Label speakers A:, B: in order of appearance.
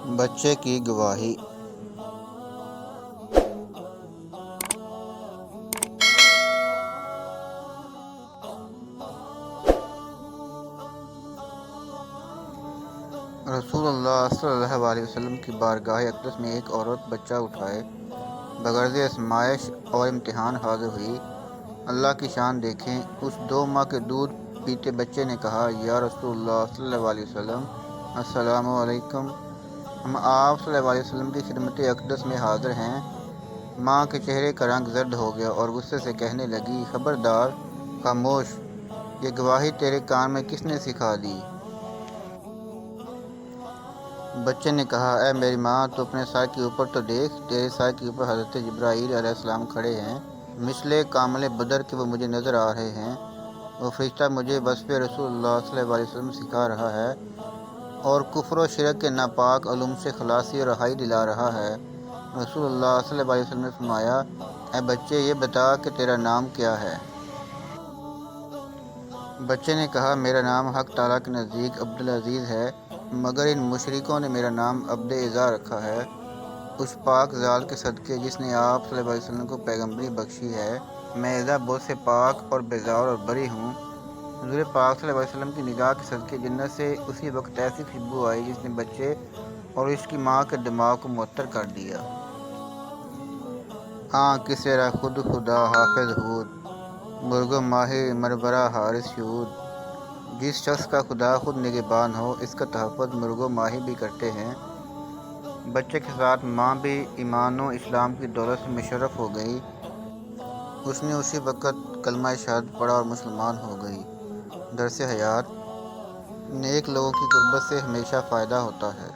A: بچے کی گواہی۔ رسول اللہ صلی اللہ علیہ وسلم کی بارگاہ اقدس میں ایک عورت بچہ اٹھائے بغرض آزمائش اور امتحان حاضر ہوئی۔ اللہ کی شان دیکھیں، اس 2 ماہ کے دودھ پیتے بچے نے کہا، یا رسول اللہ صلی اللہ علیہ وسلم، السلام علیکم، ہم آپ صلی اللہ علیہ وسلم کی خدمت اقدس میں حاضر ہیں۔ ماں کے چہرے کا رنگ زرد ہو گیا اور غصے سے کہنے لگی، خبردار، خاموش، یہ گواہی تیرے کان میں کس نے سکھا دی؟ بچے نے کہا، اے میری ماں، تو اپنے سر کے اوپر تو دیکھ، تیرے سر کے اوپر حضرت جبرائیل علیہ السلام کھڑے ہیں، مثل کامل بدر کے وہ مجھے نظر آ رہے ہیں۔ وہ فرشتہ مجھے وصف رسول اللہ صلی اللہ علیہ وسلم سکھا رہا ہے اور کفر و شرک کے ناپاک علوم سے خلاصی اور رہائی دلا رہا ہے۔ رسول اللہ صلی اللہ علیہ وسلم نے فرمایا، اے بچے، یہ بتا کہ تیرا نام کیا ہے؟ بچے نے کہا، میرا نام حق تعالیٰ کے نزدیک عبدالعزیز ہے، مگر ان مشرکوں نے میرا نام عبد اعزا رکھا ہے۔ اس پاک ذات کے صدقے جس نے آپ صلی اللہ علیہ وسلم کو پیغمبری بخشی ہے، میں اعزا بت سے پاک اور بیزار اور بری ہوں۔ حضور پاک صلی اللہ علیہ وسلم کی نگاہ کے صدقے جنت سے اسی وقت ایسی خوشبو آئی جس نے بچے اور اس کی ماں کے دماغ کو معطر کر دیا۔ آں کسیرا خود خدا حافظ ہود، مرغ ماہی مربرا حارس شہود۔ جس شخص کا خدا خود نگہبان ہو، اس کا تحفظ مرغ و ماہی بھی کرتے ہیں۔ بچے کے ساتھ ماں بھی ایمان و اسلام کی دولت سے مشرف ہو گئی۔ اس نے اسی وقت کلمہ شہادت پڑھا اور مسلمان ہو گئی۔ درس حیات: نیک لوگوں کی قربت سے ہمیشہ فائدہ ہوتا ہے۔